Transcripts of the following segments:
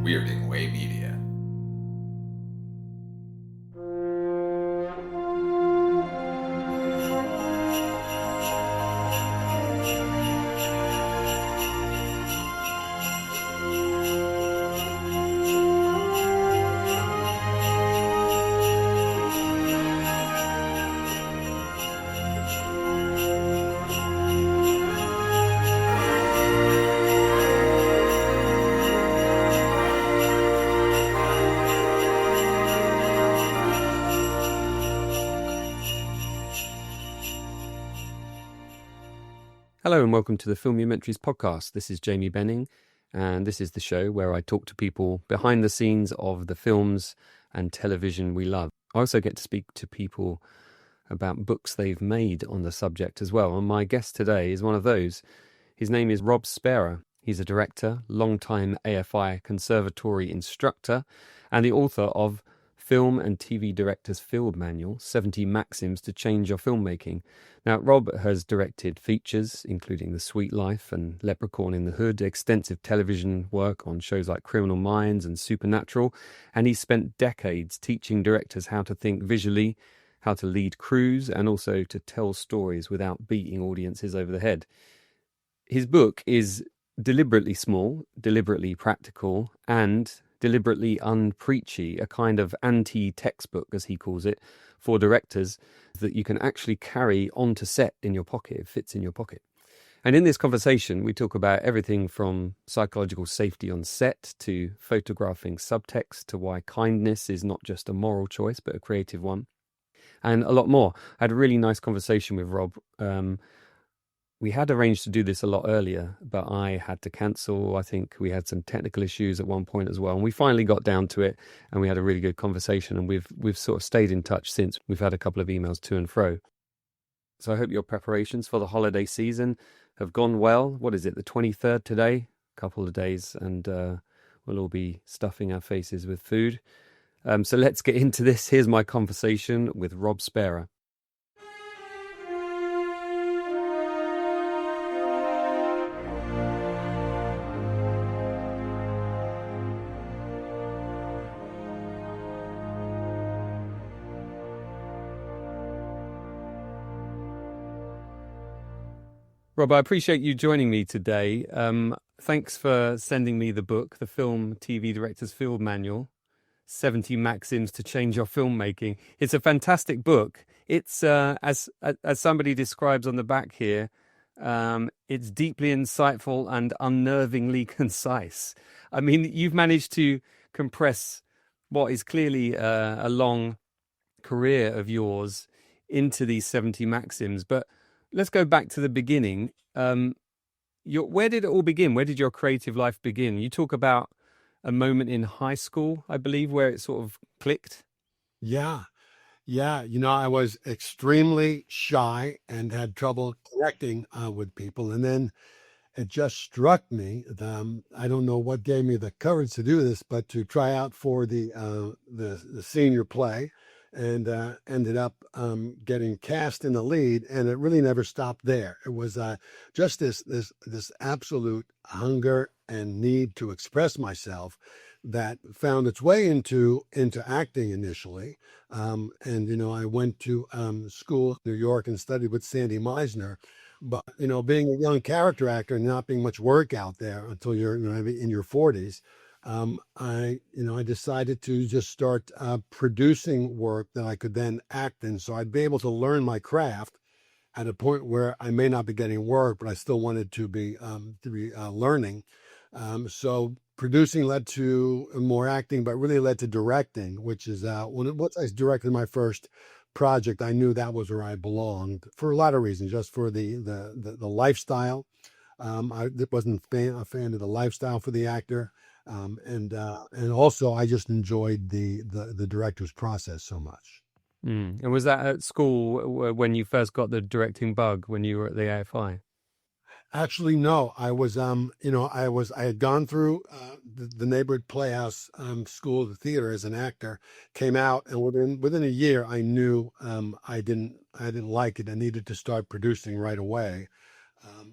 Weirding Way Media. Hello and welcome to the Filmumentaries podcast. This is Jamie Benning, and this is the show where I talk to people behind the scenes of the films and television we love. I also get to speak to people about books they've made on the subject as well, and my guest today is one of those. His name is Rob Spera. He's a director, longtime AFI Conservatory instructor, and the author of Film and TV Director's Field Manual, 70 Maxims to Change Your Filmmaking. Now, Rob has directed features, including The Sweet Life and Leprechaun in the Hood, extensive television work on shows like Criminal Minds and Supernatural, and he's spent decades teaching directors how to think visually, how to lead crews, and also to tell stories without beating audiences over the head. His book is deliberately small, deliberately practical, and deliberately unpreachy, a kind of anti-textbook, as he calls it, for directors that you can actually carry onto set in your pocket. It fits in your pocket. And in this conversation, we talk about everything from psychological safety on set to photographing subtext to why kindness is not just a moral choice, but a creative one, and a lot more. I had a really nice conversation with Rob. We had arranged to do this a lot earlier, but I had to cancel. I think we had some technical issues at one point as well. And we finally got down to it and we had a really good conversation, and we've sort of stayed in touch since. We've had a couple of emails to and fro. So I hope your preparations for the holiday season have gone well. What is it, the 23rd today? A couple of days and we'll all be stuffing our faces with food. So let's get into this. Here's my conversation with Rob Spera. Rob, I appreciate you joining me today. Thanks for sending me the book, the Film TV Director's Field Manual, 70 Maxims to Change Your Filmmaking. It's a fantastic book. It's, as somebody describes on the back here, it's deeply insightful and unnervingly concise. I mean, you've managed to compress what is clearly a long career of yours into these 70 maxims, but let's go back to the beginning. Where did it all begin? Where did your creative life begin? You talk about a moment in high school, I believe, where it sort of clicked. Yeah. I was extremely shy and had trouble connecting with people. And then it just struck me, I don't know what gave me the courage to do this, but to try out for the senior play. And ended up getting cast in the lead, and it really never stopped there. It was just this absolute hunger and need to express myself that found its way into acting initially. And I went to school in New York and studied with Sandy Meisner. But being a young character actor and not being much work out there until you're in your 40s. I decided to just start producing work that I could then act in, so I'd be able to learn my craft at a point where I may not be getting work, but I still wanted to be learning. So producing led to more acting, but really led to directing, which is once I directed my first project, I knew that was where I belonged for a lot of reasons, just for the lifestyle. I wasn't a fan of the lifestyle for the actor. And also I just enjoyed the director's process so much. And was that at school when you first got the directing bug, when you were at the AFI? Actually, no. I was, I had gone through the neighborhood playhouse school of the theater as an actor, came out, and within a year, I knew I didn't like it. I needed to start producing right away.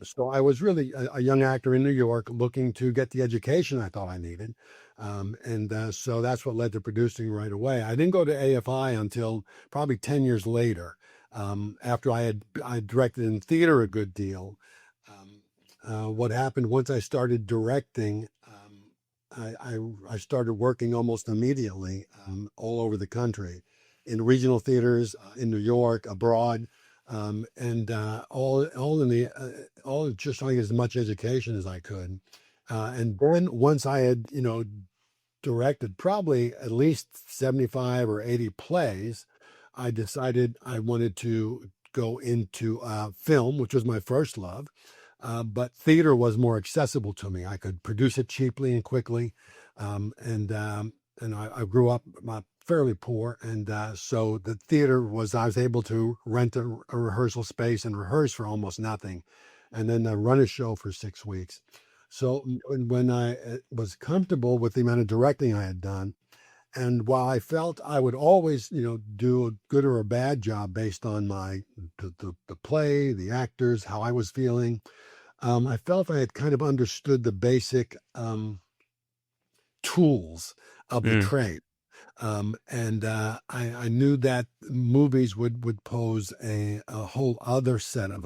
So I was really a young actor in New York looking to get the education I thought I needed. So that's what led to producing right away. I didn't go to AFI until probably 10 years later, after I directed in theater a good deal. What happened once I started directing, I started working almost immediately all over the country, in regional theaters, in New York, abroad, and all just trying to get as much education as I could. And then once I had, directed probably at least 75 or 80 plays, I decided I wanted to go into film, which was my first love. But theater was more accessible to me. I could produce it cheaply and quickly. I grew up fairly poor. So the theater was, I was able to rent a rehearsal space and rehearse for almost nothing, and then run a show for 6 weeks. So when I was comfortable with the amount of directing I had done, and while I felt I would always, do a good or a bad job based on the play, the actors, how I was feeling, I felt I had kind of understood the basic tools of the Mm. trade. I knew that movies would pose a whole other set of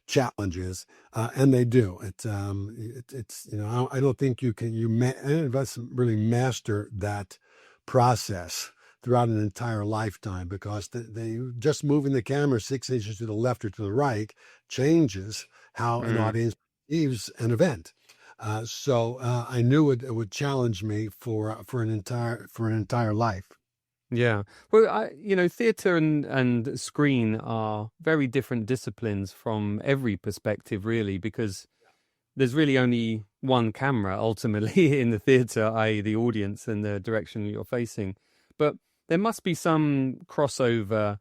challenges, and they do. It's I don't think any of us really master that process throughout an entire lifetime, because they just moving the camera 6 inches to the left or to the right changes how an Mm. audience perceives an event. I knew it would challenge me for an entire life. Yeah. Well, theatre and screen are very different disciplines from every perspective, really, because there's really only one camera ultimately in the theatre, i.e., the audience and the direction you're facing. But there must be some crossover.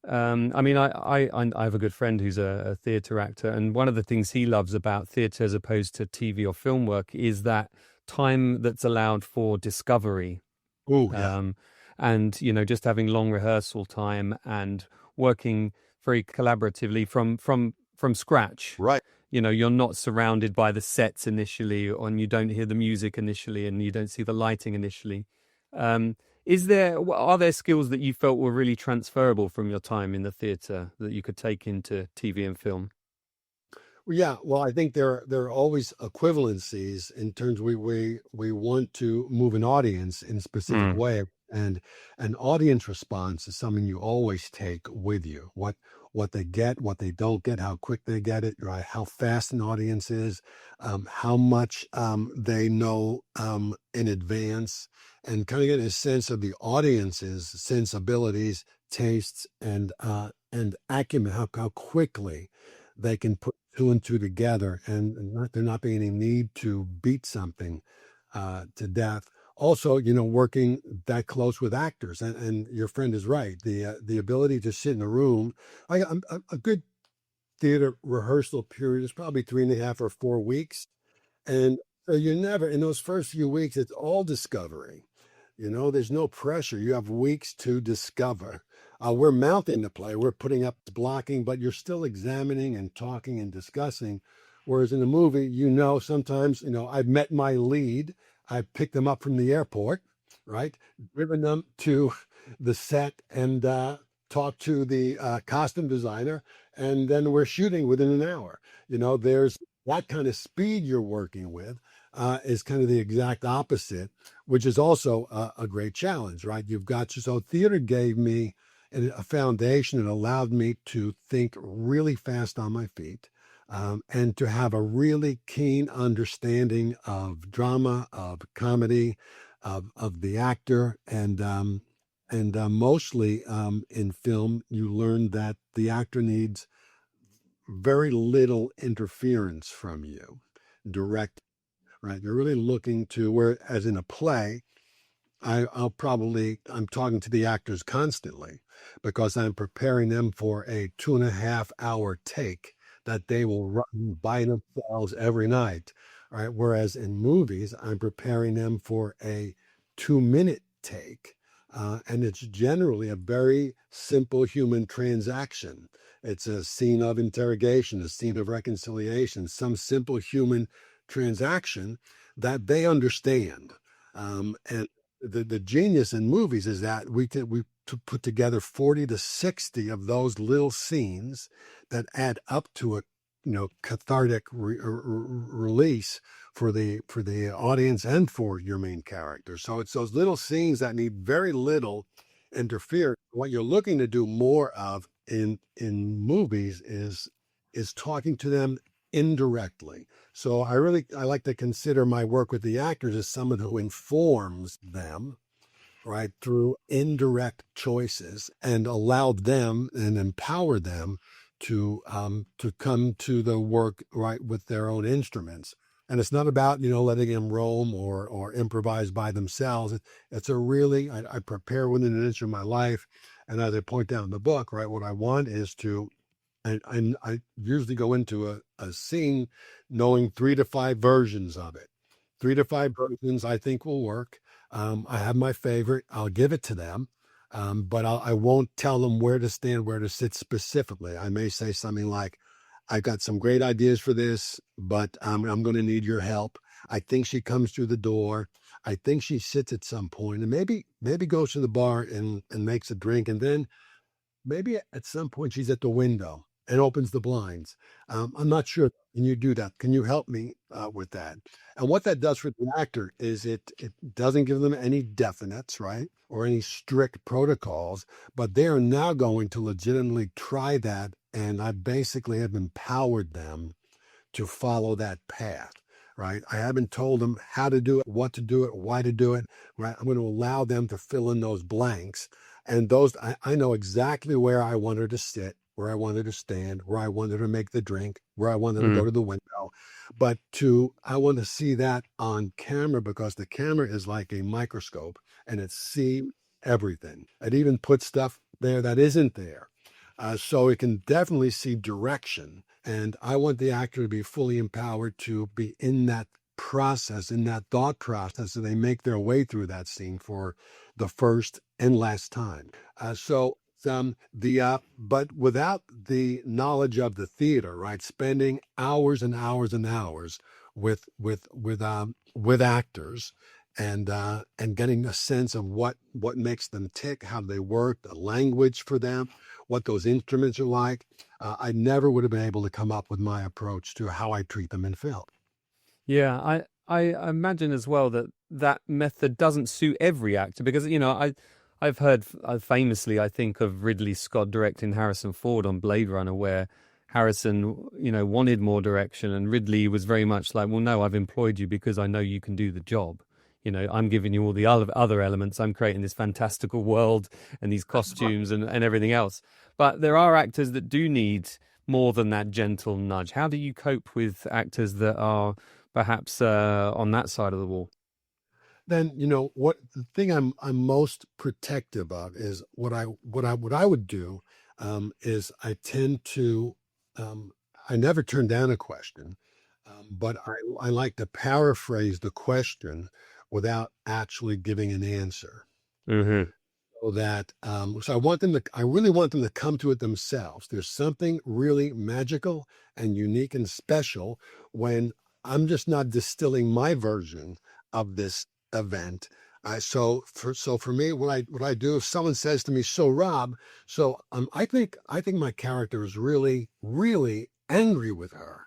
I mean, I have a good friend who's a theatre actor, and one of the things he loves about theatre as opposed to TV or film work is that time that's allowed for discovery. Oh yeah, Um, and just having long rehearsal time and working very collaboratively from scratch. right. You're not surrounded by the sets initially, and you don't hear the music initially, and you don't see the lighting initially. Um, are there skills that you felt were really transferable from your time in the theatre that you could take into TV and film? Well, yeah, well, I think there are always equivalencies in terms we want to move an audience in a specific Mm. way, and an audience response is something you always take with you. What they get, what they don't get, how quick they get it, right? How fast an audience is, how much they know in advance, and kind of get a sense of the audience's sensibilities, tastes, and acumen. How quickly they can put two and two together, and there not being any need to beat something to death. Also, working that close with actors, and your friend is right. The ability to sit in a room, a good theater rehearsal period is probably 3.5 or 4 weeks, and so you're never in those first few weeks. It's all discovery. There's no pressure. You have weeks to discover. We're mounting the play, we're putting up blocking, but you're still examining and talking and discussing. Whereas in a movie, sometimes, I've met my lead, I've picked them up from the airport, right? Driven them to the set and talked to the costume designer, and then we're shooting within an hour. There's that kind of speed you're working with is kind of the exact opposite, which is also a great challenge, right? So theater gave me a foundation that allowed me to think really fast on my feet, and to have a really keen understanding of drama, of comedy, of the actor, and mostly in film, you learn that the actor needs very little interference from you, direct, right? You're really looking to, whereas in a play, I'm talking to the actors constantly, because I'm preparing them for a 2.5 hour take that they will run by themselves every night. Right. Whereas in movies, I'm preparing them for a 2 minute take, And it's generally a very simple human transaction. It's a scene of interrogation, a scene of reconciliation, some simple human transaction that they understand. And the genius in movies is that we to put together 40 to 60 of those little scenes that add up to a cathartic release for the audience and for your main character. So it's those little scenes that need very little interference. What you're looking to do more of in movies is talking to them indirectly. So I like to consider my work with the actors as someone who informs them, right, through indirect choices, and allow them and empower them to come to the work, right, with their own instruments. And it's not about letting them roam or improvise by themselves. It's a really I prepare within an inch of my life, and as I point out in the book, right, what I want is to I usually go into a scene knowing 3 to 5 versions of it. 3 to 5 versions I think will work. I have my favorite. I'll give it to them, but I won't tell them where to stand, where to sit specifically. I may say something like, "I've got some great ideas for this, but I'm going to need your help. I think she comes through the door. I think she sits at some point, and maybe goes to the bar and makes a drink, and then maybe at some point she's at the window and opens the blinds. I'm not sure. Can you do that? Can you help me with that?" And what that does for the actor is it doesn't give them any definites, right? Or any strict protocols, but they are now going to legitimately try that. And I basically have empowered them to follow that path, right? I haven't told them how to do it, what to do it, why to do it, right? I'm going to allow them to fill in those blanks. And those, I know exactly where I want her to sit, where I want her to stand, where I want her to make the drink, where I want her to go to the window. But I want to see that on camera, because the camera is like a microscope and it sees everything. It even puts stuff there that isn't there. So it can definitely see direction. And I want the actor to be fully empowered to be in that process, in that thought process, so they make their way through that scene for the first and last time. But without the knowledge of the theater, right? Spending hours and hours and hours with actors, and getting a sense of what makes them tick, how they work, the language for them, what those instruments are like. I never would have been able to come up with my approach to how I treat them in film. Yeah, I imagine as well that that method doesn't suit every actor, because I've heard famously, I think, of Ridley Scott directing Harrison Ford on Blade Runner, where Harrison wanted more direction, and Ridley was very much like, well, no, I've employed you because I know you can do the job. I'm giving you all the other elements. I'm creating this fantastical world and these costumes and everything else. But there are actors that do need more than that gentle nudge. How do you cope with actors that are perhaps on that side of the wall? Then what the thing I'm most protective of is what I would do, is I tend to I never turn down a question, but I like to paraphrase the question without actually giving an answer. Mm-hmm. So I really want them to come to it themselves. There's something really magical and unique and special when I'm just not distilling my version of this event. So for me, what I do, if someone says to me, "So Rob, I think my character is really really angry with her,"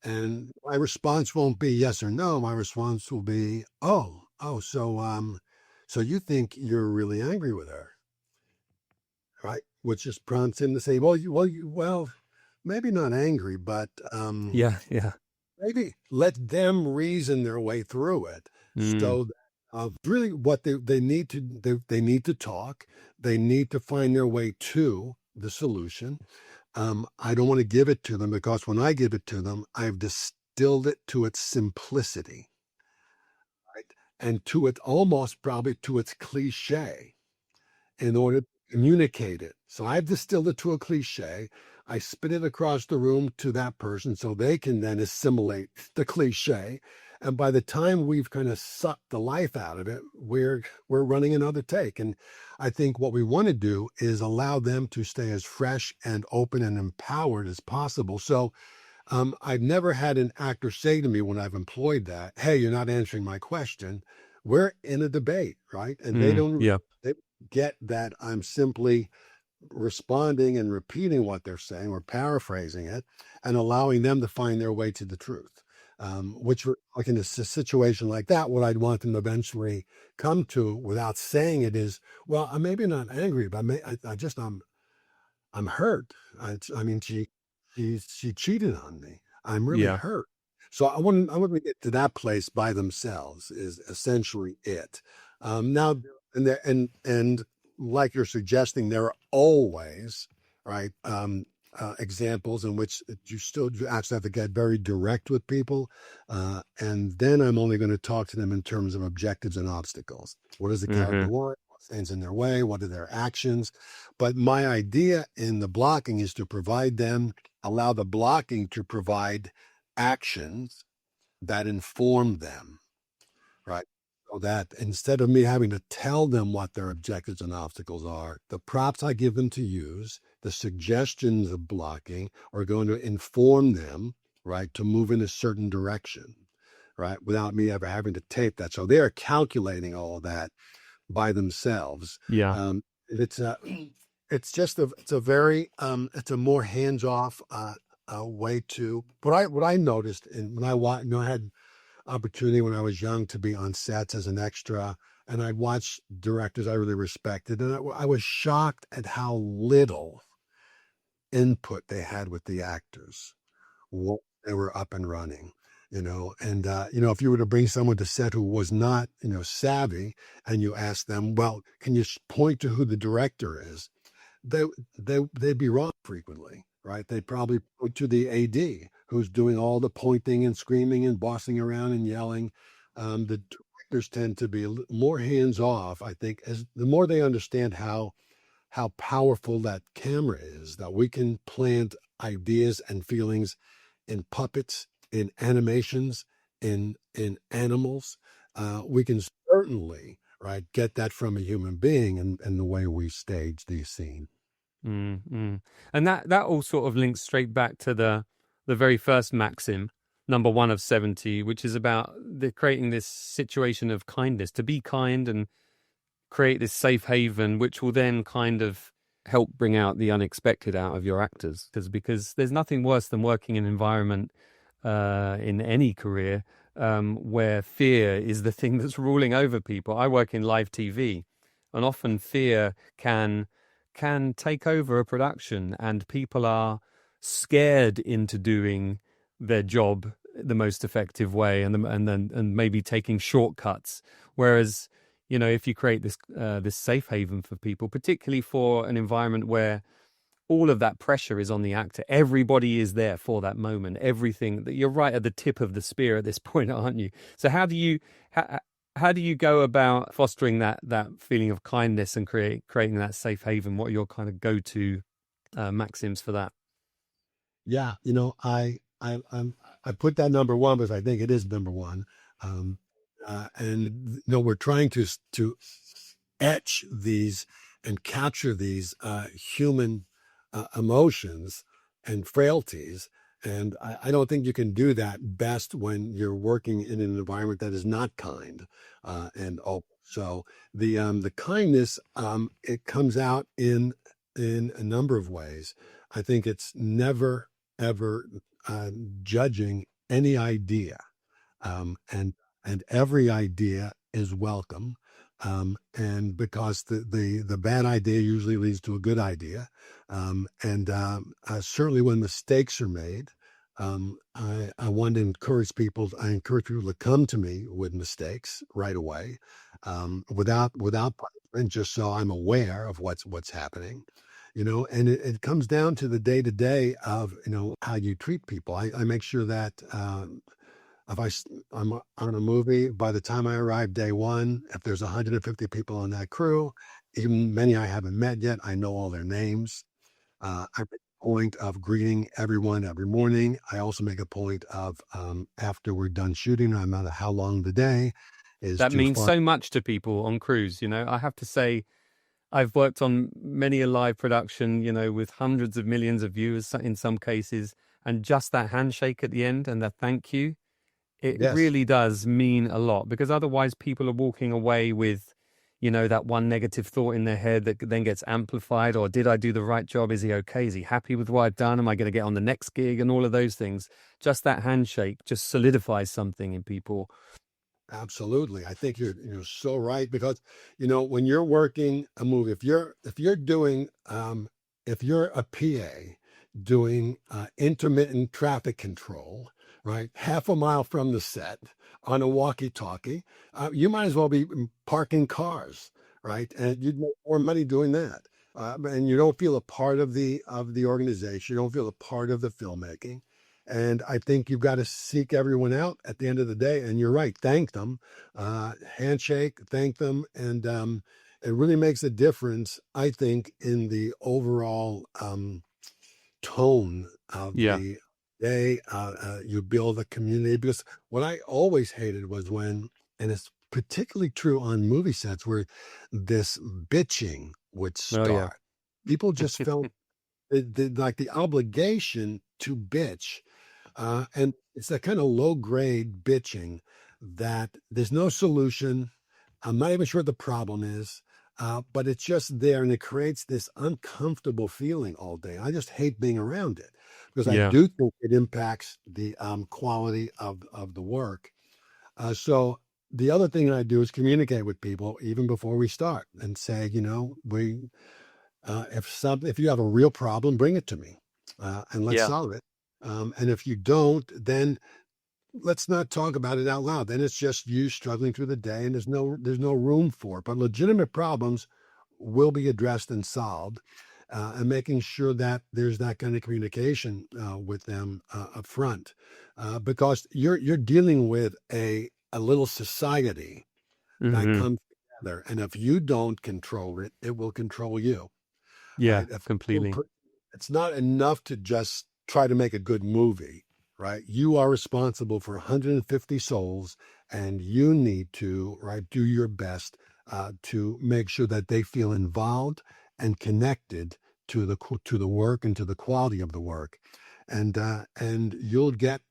and my response won't be yes or no. My response will be, "Oh, so you think you're really angry with her, right?" Which just prompts him to say, "Well, maybe not angry, but Yeah, yeah. maybe let them reason their way through it." Mm. So really, what they need to they need to talk. They need to find their way to the solution. I don't want to give it to them, because when I give it to them, I've distilled it to its simplicity, right? And to it, almost probably to its cliche, in order to communicate it. So I've distilled it to a cliche. I spit it across the room to that person so they can then assimilate the cliche. And by the time we've kind of sucked the life out of it, we're running another take. And I think what we want to do is allow them to stay as fresh and open and empowered as possible. So I've never had an actor say to me when I've employed that, "Hey, you're not answering my question." We're in a debate, right? And Yeah. they get that I'm simply responding and repeating what they're saying or paraphrasing it and allowing them to find their way to the truth. Like in a situation like that, what I'd want them to eventually come to without saying it is, well, I'm maybe not angry, but I'm hurt. I mean, she cheated on me. I'm really Yeah. hurt. So I want to get to that place by themselves is essentially it. Now, and like you're suggesting, there are always right examples in which you actually have to get very direct with people, and then I'm only going to talk to them in terms of objectives and obstacles. What does the character Hmm. want? What stands in their way? What are their actions? But my idea in the blocking is to allow the blocking to provide actions that inform them, right? So that instead of me having to tell them what their objectives and obstacles are, the props I give them to use, the suggestions of blocking are going to inform them, right, to move in a certain direction, right, without me ever having to tape that. So they're calculating all of that by themselves. Yeah. It's a, it's a very, it's a more hands off way to. What I noticed, and I had opportunity when I was young to be on sets as an extra, and I'd watch directors I really respected, and I was shocked at how little input they had with the actors once they were up and running. And if you were to bring someone to set who was not, savvy, and you ask them, well, can you point to who the director is? They they'd be wrong frequently, right? They'd probably point to the AD who's doing all the pointing and screaming and bossing around and yelling. The directors tend to be more hands off, I think, as the more they understand how powerful that camera is, that we can plant ideas and feelings in puppets, in animations, in animals. We can certainly, right, get that from a human being and the way we stage these scenes. Mm-hmm. And that all sort of links straight back to the very first maxim, number 1 of 70, which is about creating this situation of kindness, to be kind and create this safe haven, which will then kind of help bring out the unexpected out of your actors. Because there's nothing worse than working in an environment in any career where fear is the thing that's ruling over people. I work in live TV, and often fear can take over a production, and people are scared into doing their job the most effective way, and maybe taking shortcuts. Whereas, if you create this safe haven for people, particularly for an environment where all of that pressure is on the actor, everybody is there for that moment. Everything that you're right at the tip of the spear at this point, aren't you? So how do you go about fostering that feeling of kindness and creating that safe haven? What are your kind of go-to maxims for that? Yeah, I put that number one because I think it is number one. Um, and we're trying to etch these and capture these human emotions and frailties. And I don't think you can do that best when you're working in an environment that is not kind and open. So the kindness it comes out in a number of ways. I think it's never ever judging any idea, and every idea is welcome. And because the bad idea usually leads to a good idea, and certainly when mistakes are made, I want to encourage people. I encourage people to come to me with mistakes right away, without punishment, just so I'm aware of what's happening. And it comes down to the day to day of how you treat people. I make sure that I'm on a movie, by the time I arrive day one, if there's 150 people on that crew, even many I haven't met yet, I know all their names. I point of greeting everyone every morning. I also make a point of, after we're done shooting, no matter how long the day is, That to means find. so much to people on crews. I have to say, I've worked on many a live production, with hundreds of millions of viewers in some cases, and just that handshake at the end and that thank you, it Yes, really does mean a lot, because otherwise people are walking away with, that one negative thought in their head that then gets amplified. Or did I do the right job? Is he okay? Is he happy with what I've done? Am I going to get on the next gig? And all of those things. Just that handshake just solidifies something in people. absolutely. I think you're so right, because when you're working a movie, if you're doing, if you're a PA doing intermittent traffic control, right, half a mile from the set on a walkie-talkie, you might as well be parking cars, right? And you'd make more money doing that. And you don't feel a part of the organization. You don't feel a part of the filmmaking. And I think you've got to seek everyone out at the end of the day. And you're right, thank them, handshake, thank them, and it really makes a difference, I think, in the overall tone of Yeah. the day. You build a community, because what I always hated was when, and it's particularly true on movie sets, where this bitching would Oh, yeah. start. People just felt like the obligation to bitch. And it's that kind of low grade bitching that there's no solution. I'm not even sure what the problem is, but it's just there, and it creates this uncomfortable feeling all day. I just hate being around it, because I Yeah. do think it impacts the quality of the work. So the other thing I do is communicate with people even before we start, and say, if you have a real problem, bring it to me, and let's Yeah. solve it. And if you don't, then let's not talk about it out loud. Then it's just you struggling through the day, and there's no room for it. But legitimate problems will be addressed and solved, and making sure that there's that kind of communication with them up front, because you're dealing with a little society that Hmm. comes together, and if you don't control it, it will control you. Yeah, Right? If completely. it's not enough to just try to make a good movie, right? You are responsible for 150 souls, and you need to, right, do your best to make sure that they feel involved and connected to the work and to the quality of the work, and you'll get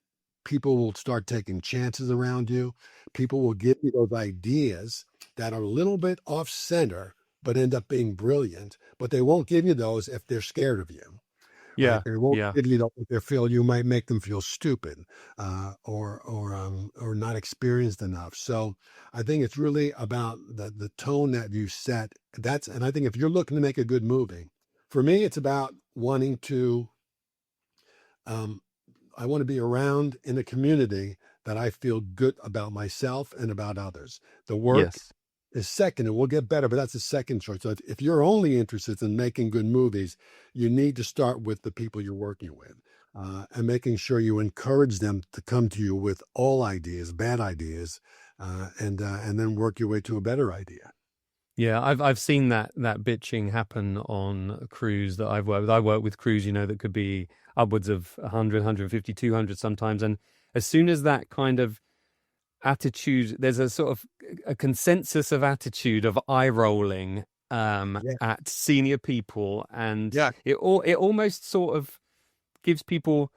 people will start taking chances around you. People will give you those ideas that are a little bit off center, but end up being brilliant. But they won't give you those if they're scared of you, right? Yeah. They won't Yeah. give you those if they feel you might make them feel stupid, or not experienced enough. So I think it's really about the tone that you set. And I think if you're looking to make a good movie, for me, it's about wanting to. Um, I want to be around in a community that I feel good about myself and about others. The work Yes. is second, and we'll get better, but that's a second choice. So if you're only interested in making good movies, you need to start with the people you're working with, and making sure you encourage them to come to you with all ideas, bad ideas, and then work your way to a better idea. Yeah, I've seen that bitching happen on crews that I've worked with. I work with crews, that could be upwards of 100, 150, 200 sometimes. And as soon as that kind of attitude, there's a sort of a consensus of attitude of eye rolling Yeah, at senior people, and yeah, it almost sort of gives people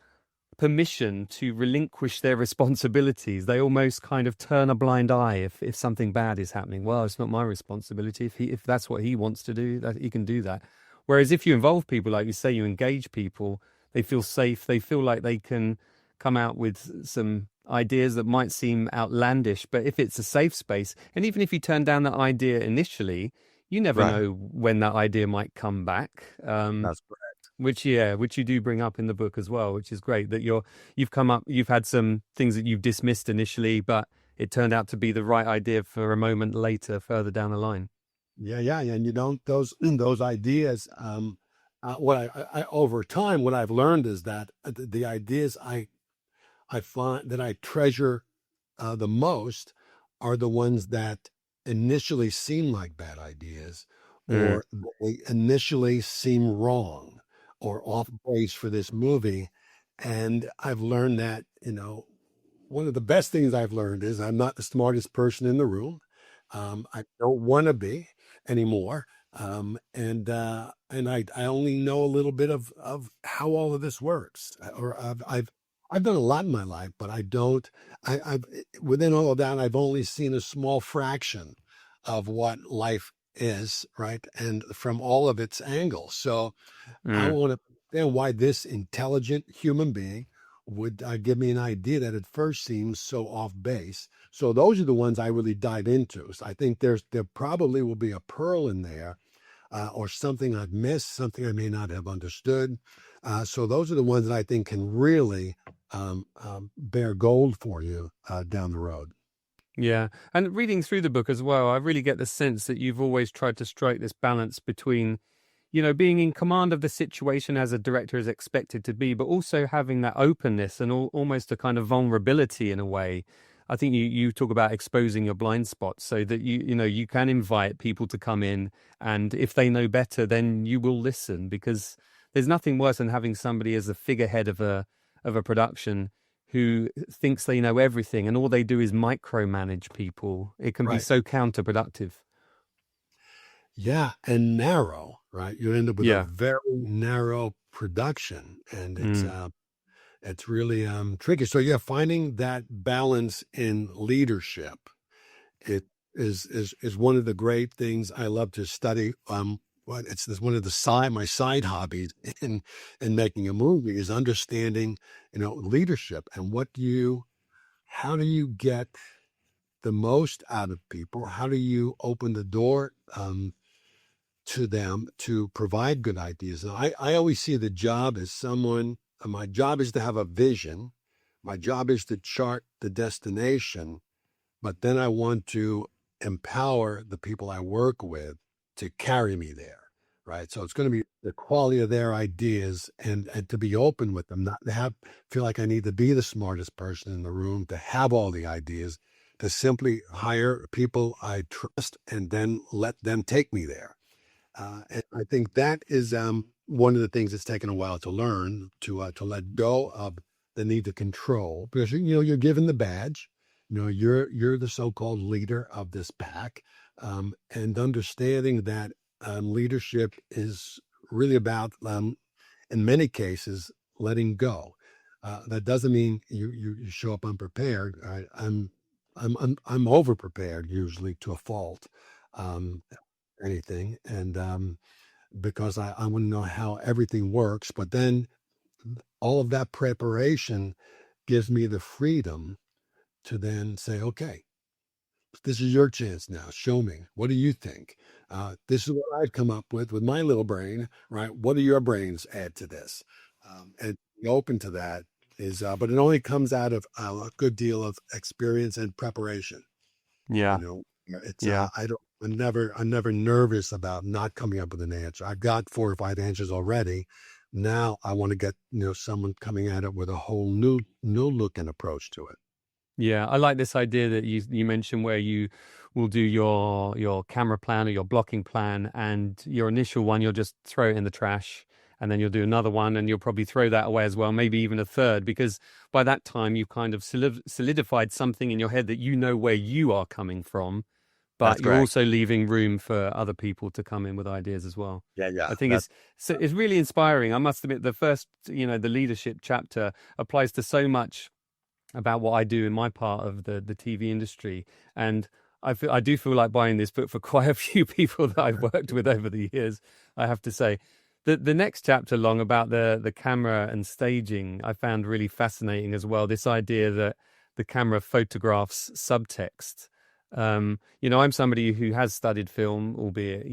permission to relinquish their responsibilities. They almost kind of turn a blind eye if something bad is happening. Well, it's not my responsibility. If that's what he wants to do, that he can do that. Whereas if you involve people, like you say, you engage people, they feel safe. They feel like they can come out with some ideas that might seem outlandish, but if it's a safe space, and even if you turn down that idea initially, you never right. know when that idea might come back. That's correct. Which you do bring up in the book as well, which is great that you've had some things that you've dismissed initially, but it turned out to be the right idea for a moment later, further down the line. Yeah, yeah, yeah. And you don't those ideas. What I over time, what I've learned is that the ideas I find that I treasure the most are the ones that initially seem like bad ideas, Mm, or they initially seem wrong. or off base for this movie. And I've learned that, one of the best things I've learned is I'm not the smartest person in the room. I don't want to be anymore. And I only know a little bit of how all of this works. Or I've done a lot in my life, but I don't. I've within all of that, I've only seen a small fraction of what life is, right, and from all of its angles. So I Mm. want to understand why this intelligent human being would give me an idea that at first seems so off base. So those are the ones I really dive into. So I think there probably will be a pearl in there, or something I've missed, something I may not have understood. So those are the ones that I think can really bear gold for you down the road. Yeah. And reading through the book as well, I really get the sense that you've always tried to strike this balance between, being in command of the situation as a director is expected to be, but also having that openness and almost a kind of vulnerability in a way. I think you talk about exposing your blind spots so that you can invite people to come in, and if they know better, then you will listen, because there's nothing worse than having somebody as a figurehead of a production who thinks they know everything and all they do is micromanage people. It can be Right. so counterproductive. Yeah, and narrow, right? You end up with a Yeah. very narrow production, and it's Mm. uh, it's really tricky. So yeah, finding that balance in leadership, it is one of the great things I love to study. What it's one of the my side hobbies in making a movie is understanding, leadership and how do you get the most out of people? How do you open the door to them to provide good ideas? And I always see the job as my job is to have a vision. My job is to chart the destination, but then I want to empower the people I work with to carry me there. Right. So it's going to be the quality of their ideas, and to be open with them, not to feel like I need to be the smartest person in the room to have all the ideas, to simply hire people I trust and then let them take me there. And I think that is one of the things that's taken a while to learn, to let go of the need to control, because you're given the badge, you're the so-called leader of this pack, and understanding that leadership is really about, in many cases, letting go. That doesn't mean you show up unprepared. Right? I'm over prepared usually to a fault. Um, Anything, and because I want to know how everything works, but then all of that preparation gives me the freedom to then say, okay, this is your chance now. Show me. What do you think? This is what I've come up with my little brain, right? What do your brains add to this? And be open to that but it only comes out of a good deal of experience and preparation. Yeah. You know, it's Yeah. I'm never nervous about not coming up with an answer. I've got 4 or 5 answers already. Now I want to get, someone coming at it with a whole new look and approach to it. Yeah, I like this idea that you mentioned, where you will do your camera plan or your blocking plan, and your initial one you'll just throw it in the trash, and then you'll do another one, and you'll probably throw that away as well, maybe even a third, because by that time you've kind of solidified something in your head that you know where you are coming from, That's but you're correct. also leaving room for other people to come in with ideas as well. Yeah, yeah. I think it's really inspiring. I must admit, the first, the leadership chapter applies to so much about what I do in my part of the TV industry. And I do feel like buying this book for quite a few people that I've worked with over the years, I have to say. The next chapter long about the camera and staging, I found really fascinating as well. This idea that the camera photographs subtext. I'm somebody who has studied film, albeit,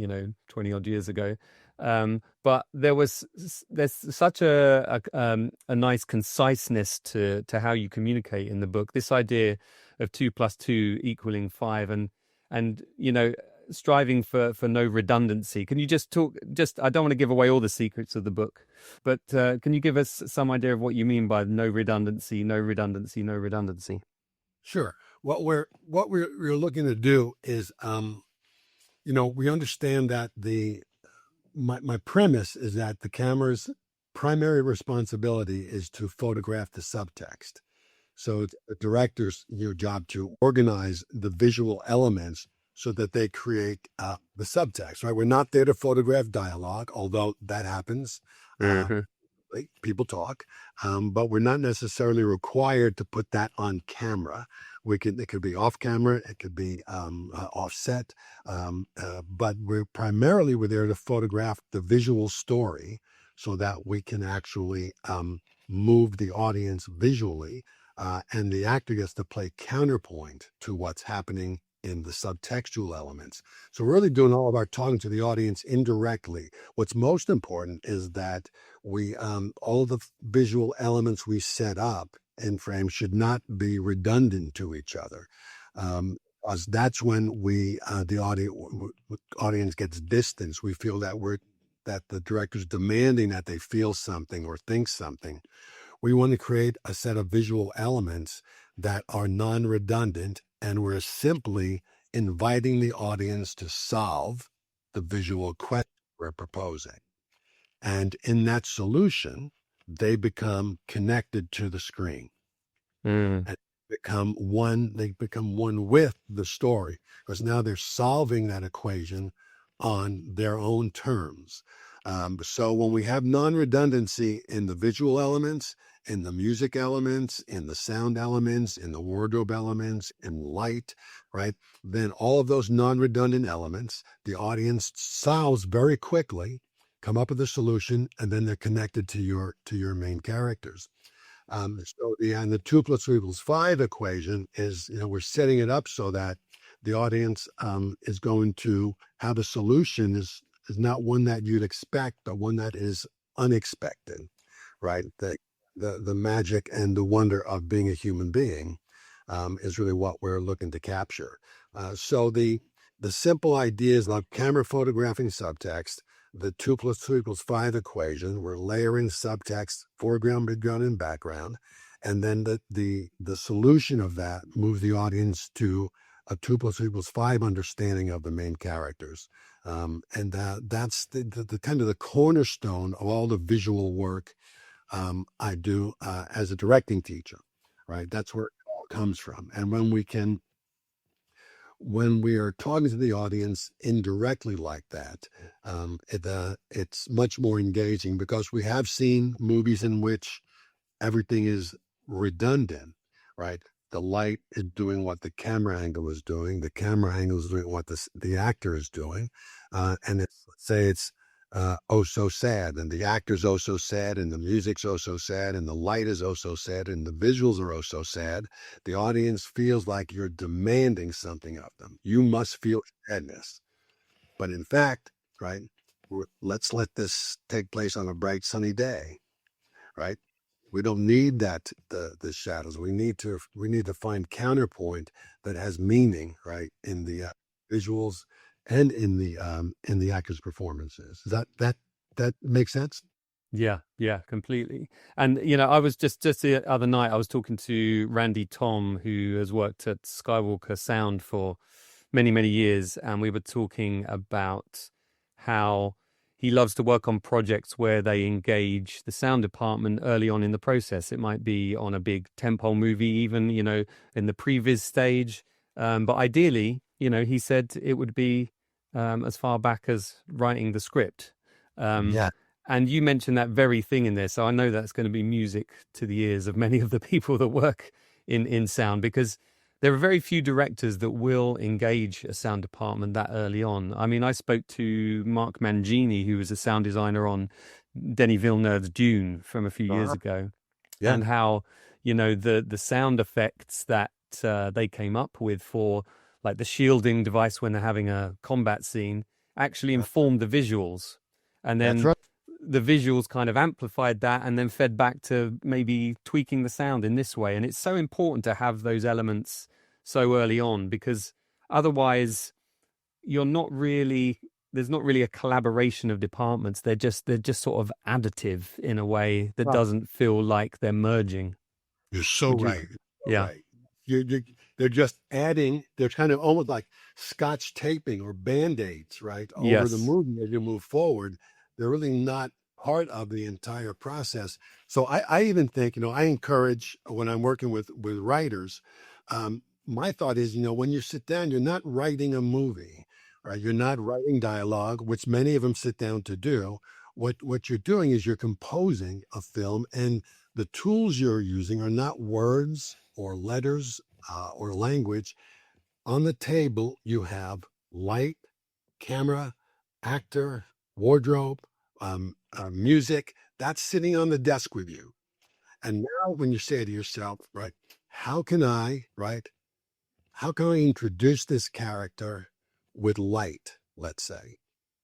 20 odd years ago. But there's such a nice conciseness to how you communicate in the book. This idea of 2 + 2 equaling 5, and striving for no redundancy. Can you just talk? I don't want to give away all the secrets of the book, but can you give us some idea of what you mean by no redundancy, no redundancy, no redundancy? Sure. We're looking to do is, we understand that my premise is that the cameras primary responsibility is to photograph the subtext. So it's the director's job to organize the visual elements so that they create the subtext, right? We're not there to photograph dialogue, although that happens. Hmm. People talk, but we're not necessarily required to put that on camera. It could be off camera, it could be offset, but we're there to photograph the visual story so that we can actually move the audience visually, and the actor gets to play counterpoint to what's happening in the subtextual elements. So we're really doing all of our talking to the audience indirectly. What's most important is that we all the visual elements we set up in frame should not be redundant to each other, because that's when the audience gets distance. We feel that the director's demanding that they feel something or think something. We want to create a set of visual elements that are non-redundant, and we're simply inviting the audience to solve the visual question we're proposing. And in that solution, they become connected to the screen Mm. and they become one with the story, because now they're solving that equation on their own terms. So when we have non-redundancy in the visual elements, in the music elements, in the sound elements, in the wardrobe elements, in light, right? Then all of those non-redundant elements, the audience solves very quickly, come up with a solution, and then they're connected to your main characters. So the 2 + 3 = 5 equation is, we're setting it up so that the audience is going to have a solution is not one that you'd expect, but one that is unexpected, right? The magic and the wonder of being a human being is really what we're looking to capture. So the simple ideas like camera photographing subtext, the 2 + 3 = 5 equation, we're layering subtext, foreground, midground, and background, and then the solution of that moves the audience to a 2 + 3 = 5 understanding of the main characters, and that's the kind of the cornerstone of all the visual work I do as a directing teacher, right? That's where it all comes from. And when we are talking to the audience indirectly like that, it's much more engaging, because we have seen movies in which everything is redundant, right? The light is doing what the camera angle is doing. The camera angle is doing what the actor is doing. And let's say it's oh so sad, and the actor's oh so sad, and the music's oh so sad, and the light is oh so sad, and the visuals are oh so sad. The audience feels like you're demanding something of them. You must feel sadness. But in fact, right, let's let this take place on a bright sunny day, right? We don't need the shadows. We need to find counterpoint that has meaning, right, in the visuals and in the actors' performances. Does that make sense? Yeah, completely. And I was just the other night I was talking to Randy Tom, who has worked at Skywalker Sound for many, many years, and we were talking about how he loves to work on projects where they engage the sound department early on in the process. It might be on a big tentpole movie, even, in the previs stage. But ideally, he said it would be as far back as writing the script. Yeah. And you mentioned that very thing in there. So I know that's going to be music to the ears of many of the people that work in sound, because there are very few directors that will engage a sound department that early on. I mean, I spoke to Mark Mangini, who was a sound designer on Denis Villeneuve's Dune from a few years ago, Yeah. and how, the sound effects that they came up with for like the shielding device when they're having a combat scene actually informed the visuals. And That's then right. the visuals kind of amplified that and then fed back to maybe tweaking the sound in this way. And it's so important to have those elements so early on, because otherwise there's not really a collaboration of departments. They're just sort of additive in a way that doesn't feel like they're merging. You're so Would you? right. So Yeah. right. They're just adding. They're kind of almost like Scotch taping or Band-Aids, right, over the Yes. movie as you move forward. They're really not part of the entire process. So I even think, I encourage when I'm working with writers, my thought is, when you sit down, you're not writing a movie, right? You're not writing dialogue, which many of them sit down to do. What you're doing is you're composing a film, and the tools you're using are not words or letters or language. On the table, you have light, camera, actor, wardrobe, music. That's sitting on the desk with you. And now, when you say to yourself, right, how can I, right, how can I introduce this character with light, let's say,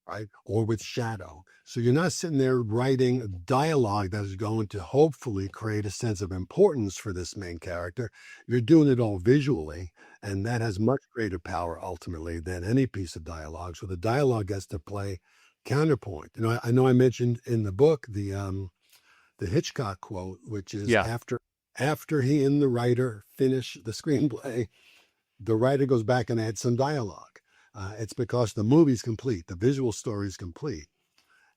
right, or with shadow? So you're not sitting there writing a dialogue that is going to hopefully create a sense of importance for this main character. You're doing it all visually, and that has much greater power ultimately than any piece of dialogue. So the dialogue has to play counterpoint. I know I mentioned in the book the Hitchcock quote, which is Yeah. after he and the writer finish the screenplay, the writer goes back and adds some dialogue. It's because the movie's complete, the visual story is complete,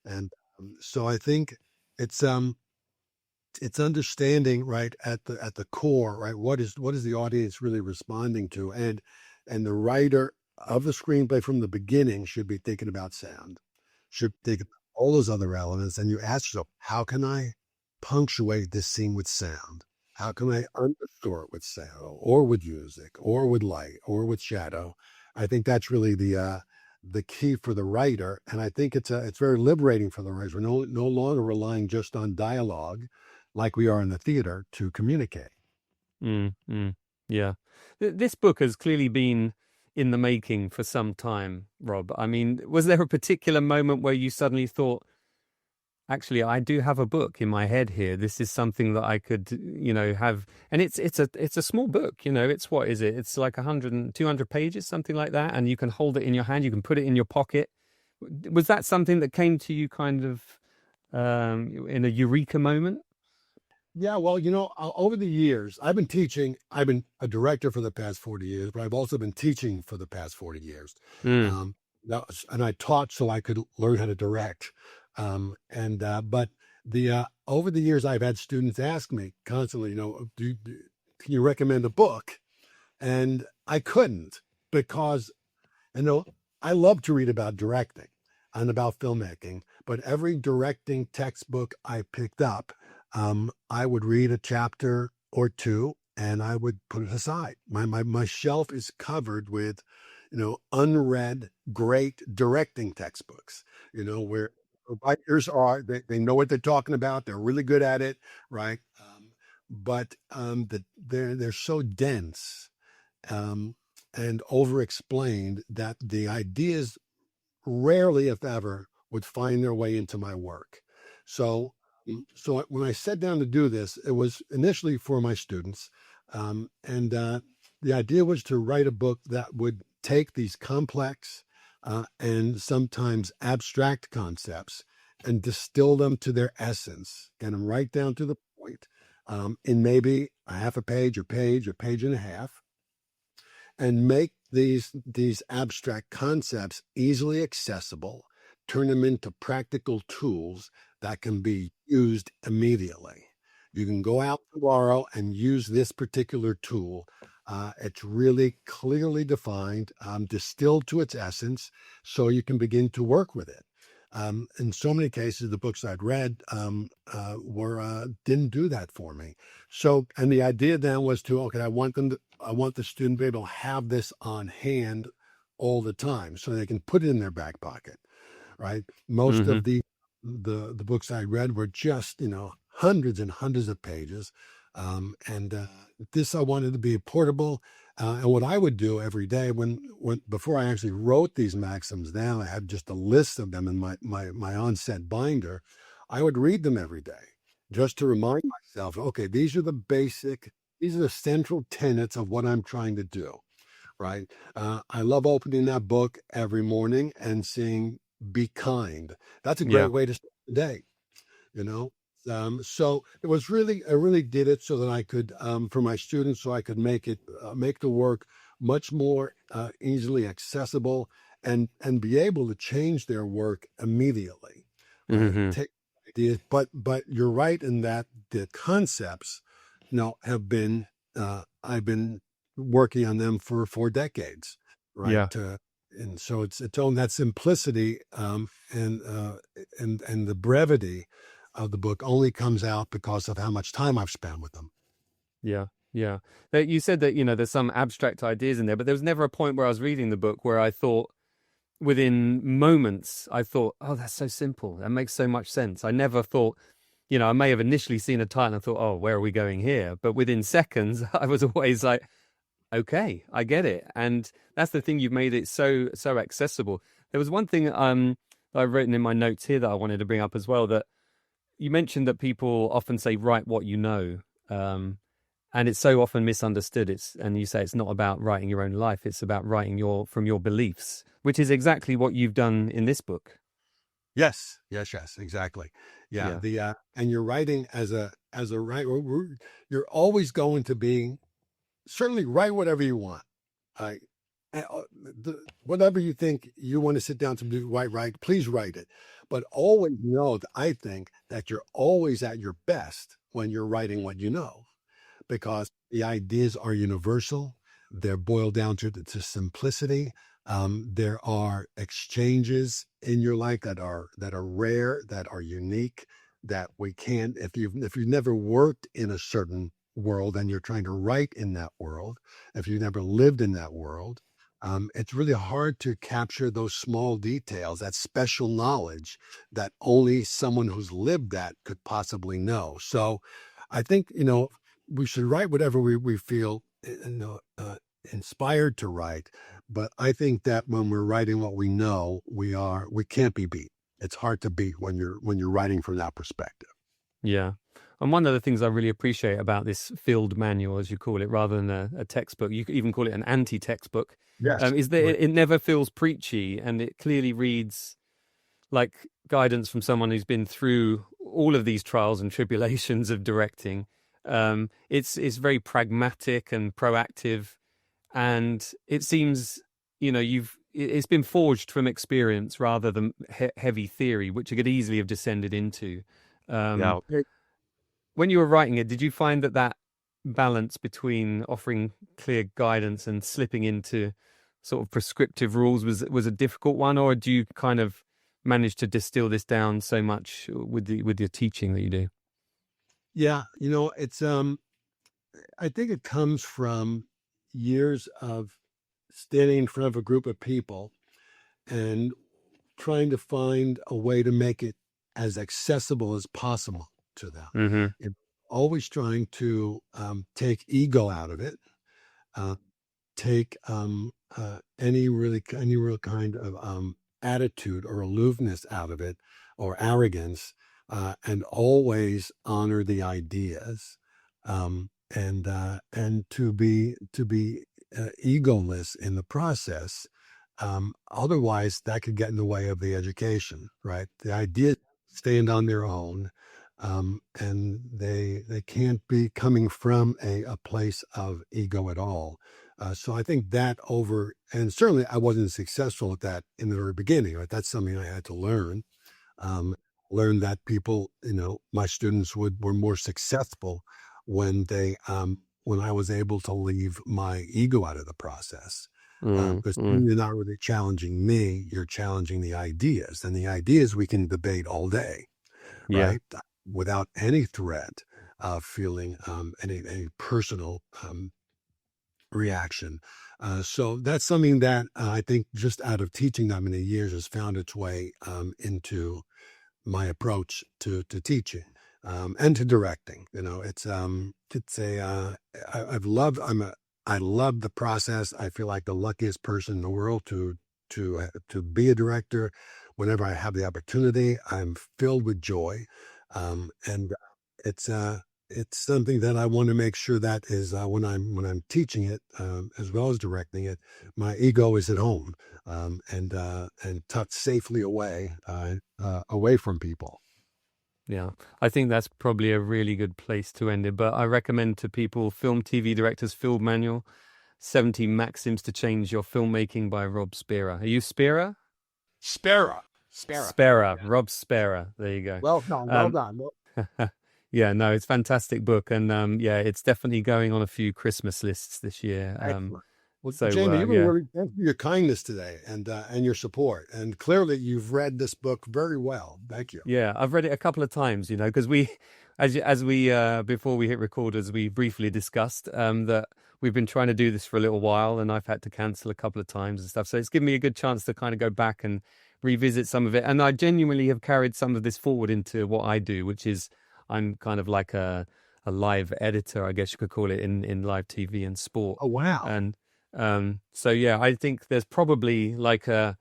and so I think it's understanding, right, at the core, right, what is the audience really responding to, and the writer of the screenplay from the beginning should be thinking about sound, should think about all those other elements, and you ask yourself, how can I punctuate this scene with sound? How can I underscore it with sound, or with music, or with light, or with shadow? I think that's really the key for the writer, and I think it's very liberating for the writer. We're no longer relying just on dialogue, like we are in the theater, to communicate. Yeah. This book has clearly been in the making for some time, Rob. I mean, was there a particular moment where you suddenly thought, actually, I do have a book in my head here. This is something that I could, have. And it's a small book, it's, what is it? It's like 100 and 200 pages, something like that. And you can hold it in your hand. You can put it in your pocket. Was that something that came to you kind of in a eureka moment? Yeah, well, over the years, I've been teaching. I've been a director for the past 40 years, but I've also been teaching for the past 40 years. Mm. And I taught so I could learn how to direct. But over the years, I've had students ask me constantly, can you recommend a book? And I couldn't, because, I love to read about directing and about filmmaking, but every directing textbook I picked up, I would read a chapter or two and I would put it aside. My shelf is covered with, unread great directing textbooks, where writers they know what they're talking about. They're really good at it, right? But they're so dense and over explained that the ideas rarely, if ever, would find their way into my work. So when I sat down to do this, it was initially for my students, and the idea was to write a book that would take these complex and sometimes abstract concepts and distill them to their essence, get them right down to the point, in maybe a half a page, a page and a half, and make these abstract concepts easily accessible, turn them into practical tools that can be used immediately. You can go out tomorrow and use this particular tool. It's really clearly defined, distilled to its essence, so you can begin to work with it. In so many cases, the books I'd read didn't do that for me. So, and the idea then was I want the student to be able to have this on hand all the time, so they can put it in their back pocket, right? Most Mm-hmm. of the books I read were just, hundreds and hundreds of pages, and this I wanted to be portable. And what I would do every day when before I actually wrote these maxims down, I had just a list of them in my onset binder. I would read them every day just to remind myself, okay, these are the central tenets of what I'm trying to do, right? I love opening that book every morning and seeing "Be kind." That's a Yeah. great way to start the day, you know. So it was I really did it so that I could, for my students, so I could make the work much more easily accessible and be able to change their work immediately. Right? Mm-hmm. but you're right in that the concepts, have been I've been working on them for 4 decades, right? Yeah. And so it's on that simplicity, and the brevity of the book only comes out because of how much time I've spent with them. Yeah. Yeah. You said that, there's some abstract ideas in there, but there was never a point where I was reading the book where I thought, within moments, I thought, oh, that's so simple. That makes so much sense. I never thought, I may have initially seen a title and thought, oh, where are we going here? But within seconds, I was always like, okay, I get it. And that's the thing, you've made it so accessible. There was one thing I've written in my notes here that I wanted to bring up as well, that you mentioned that people often say, write what you know. And it's so often misunderstood. And you say it's not about writing your own life. It's about writing from your beliefs, which is exactly what you've done in this book. Yes, exactly. Yeah. And you're writing as a writer, you're always going to be, certainly write whatever you want. Whatever you think you want to sit down to do, write, please write it. But always know that I think that you're always at your best when you're writing what you know, because the ideas are universal. They're boiled down to simplicity. There are exchanges in your life that are rare, that are unique, that we can't. If you've never worked in a certain world and you're trying to write in that world, if you've never lived in that world, it's really hard to capture those small details, that special knowledge that only someone who's lived that could possibly know. So I think, we should write whatever we feel inspired to write. But I think that when we're writing what we know, we can't be beat. It's hard to beat when you're writing from that perspective. Yeah. And one of the things I really appreciate about this field manual, as you call it, rather than a textbook, you could even call it an anti-textbook, Yes. is that it never feels preachy, and it clearly reads like guidance from someone who's been through all of these trials and tribulations of directing. It's very pragmatic and proactive, and it seems, it's been forged from experience rather than heavy theory, which it could easily have descended into. When you were writing it, did you find that balance between offering clear guidance and slipping into sort of prescriptive rules was a difficult one, or do you kind of manage to distill this down so much with your teaching that you do? Yeah, it's I think it comes from years of standing in front of a group of people and trying to find a way to make it as accessible as possible to them. Mm-hmm. Always trying to take ego out of it, take any real kind of attitude or aloofness out of it, or arrogance, and always honor the ideas, and to be egoless in the process. Otherwise, that could get in the way of the education, right? The ideas stand on their own, and they can't be coming from a place of ego at all. So I think and certainly I wasn't successful at that in the very beginning. Right? That's something I had to learn. Learn that people, my students were more successful when I was able to leave my ego out of the process. Because you're not really challenging me, you're challenging the ideas, and the ideas we can debate all day, right? Without any threat of feeling any personal reaction. So that's something that I think just out of teaching that many years has found its way into my approach to teaching and to directing. I love the process. I feel like the luckiest person in the world to be a director. Whenever I have the opportunity, I'm filled with joy, and it's something that I want to make sure that is when I'm teaching it, as well as directing it, my ego is at home, and tucked safely away from people. Yeah, I think that's probably a really good place to end it. But I recommend to people Film TV Director's Field Manual, 70 Maxims to Change Your Filmmaking by Rob Spera. Are you Spera? Spera. Spera. Spera, Yeah. Rob Spera. There you go. Well done. Well done. Yeah, no, it's a fantastic book, and yeah, it's definitely going on a few Christmas lists this year. Excellent. Well, So Jamie, you've been yeah, really thank you for your kindness today and your support. And clearly, you've read this book very well. Thank you. yeah, I've read it a couple of times, because as we before we hit record, as we briefly discussed, that we've been trying to do this for a little while, and I've had to cancel a couple of times and stuff. So it's given me a good chance to kind of go back and revisit some of it, and I genuinely have carried some of this forward into what I do, which is I'm kind of like a live editor, I guess you could call it, in live TV and sport. Oh, wow. And so yeah, I think there's probably like another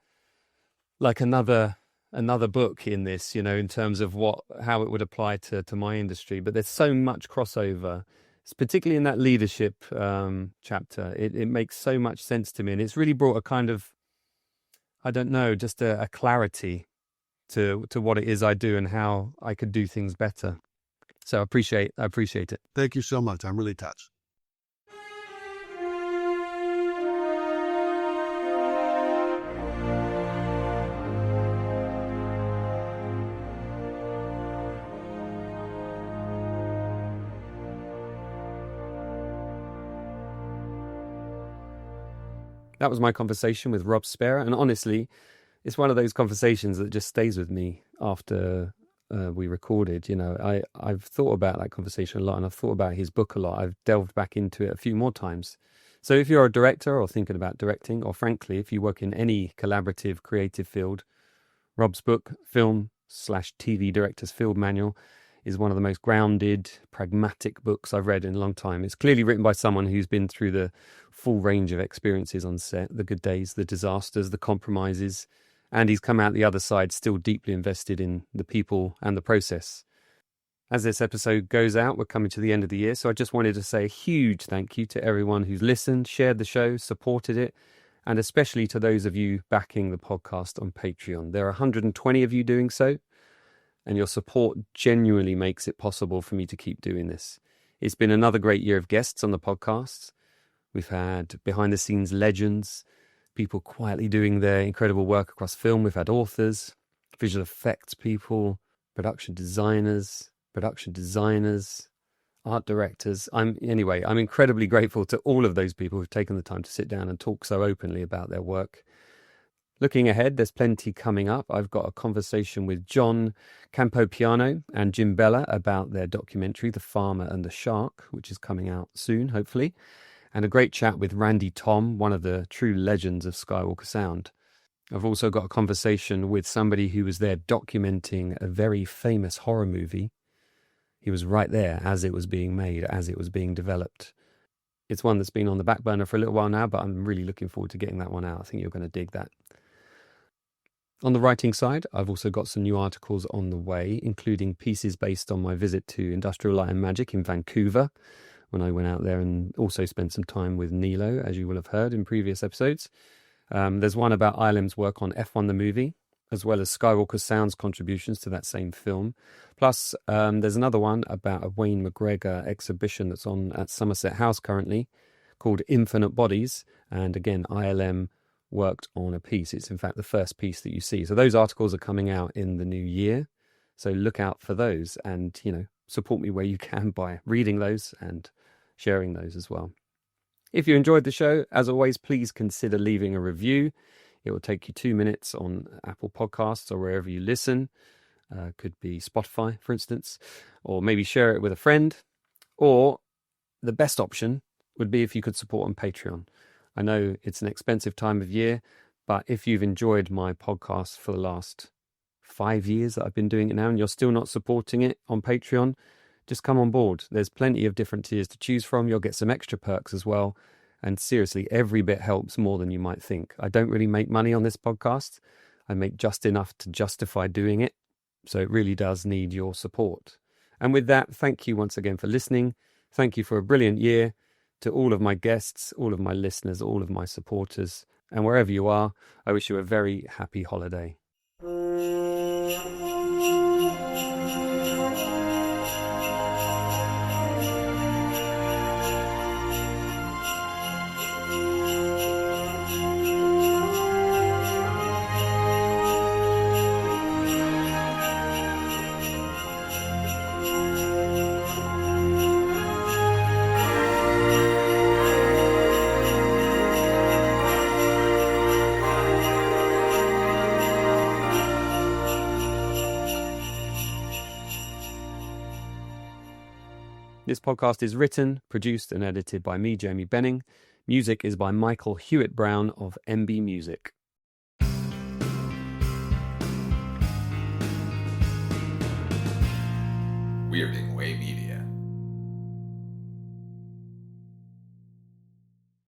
book in this, in terms of how it would apply to my industry. But there's so much crossover, particularly in that leadership chapter. It makes so much sense to me, and it's really brought a kind of, I don't know, just a clarity to what it is I do and how I could do things better. So I appreciate it. Thank you so much. I'm really touched. That was my conversation with Rob Spera, and honestly, it's one of those conversations that just stays with me after we recorded. I've thought about that conversation a lot, and I've thought about his book a lot. I've delved back into it a few more times. So if you're a director or thinking about directing, or frankly, if you work in any collaborative creative field, Rob's book, Film/TV Director's Field Manual, is one of the most grounded, pragmatic books I've read in a long time. It's clearly written by someone who's been through the full range of experiences on set, the good days, the disasters, the compromises, and he's come out the other side still deeply invested in the people and the process. As this episode goes out, we're coming to the end of the year, so I just wanted to say a huge thank you to everyone who's listened, shared the show, supported it, and especially to those of you backing the podcast on Patreon. There are 120 of you doing so, and your support genuinely makes it possible for me to keep doing this. It's been another great year of guests on the podcast. We've had behind-the-scenes legends, people quietly doing their incredible work across film. We've had authors, visual effects people, production designers, art directors. I'm incredibly grateful to all of those people who've taken the time to sit down and talk so openly about their work. Looking ahead, there's plenty coming up. I've got a conversation with John Campopiano and Jim Bella about their documentary, The Farmer and the Shark, which is coming out soon, hopefully, and a great chat with Randy Tom, one of the true legends of Skywalker Sound. I've also got a conversation with somebody who was there documenting a very famous horror movie. He was right there as it was being made, as it was being developed. It's one that's been on the back burner for a little while now, but I'm really looking forward to getting that one out. I think you're going to dig that. On the writing side, I've also got some new articles on the way, including pieces based on my visit to Industrial Light and Magic in Vancouver, when I went out there and also spent some time with Nilo, as you will have heard in previous episodes. There's one about ILM's work on F1 the movie, as well as Skywalker Sound's contributions to that same film. Plus, there's another one about a Wayne McGregor exhibition that's on at Somerset House currently, called Infinite Bodies, and again, ILM worked on a piece. It's in fact the first piece that you see. So those articles are coming out in the new year. So look out for those and, support me where you can by reading those and sharing those as well. If you enjoyed the show, as always, please consider leaving a review. It will take you 2 minutes on Apple Podcasts or wherever you listen. Could be Spotify, for instance, or maybe share it with a friend. Or the best option would be if you could support on Patreon. I know it's an expensive time of year, but if you've enjoyed my podcast for the last 5 years that I've been doing it now and you're still not supporting it on Patreon, just come on board. There's plenty of different tiers to choose from. You'll get some extra perks as well. And seriously, every bit helps more than you might think. I don't really make money on this podcast. I make just enough to justify doing it. So it really does need your support. And with that, thank you once again for listening. Thank you for a brilliant year. To all of my guests, all of my listeners, all of my supporters, and wherever you are, I wish you a very happy holiday. This podcast is written, produced, and edited by me, Jamie Benning. Music is by Michael Hewitt Brown of MB Music. We're being way media.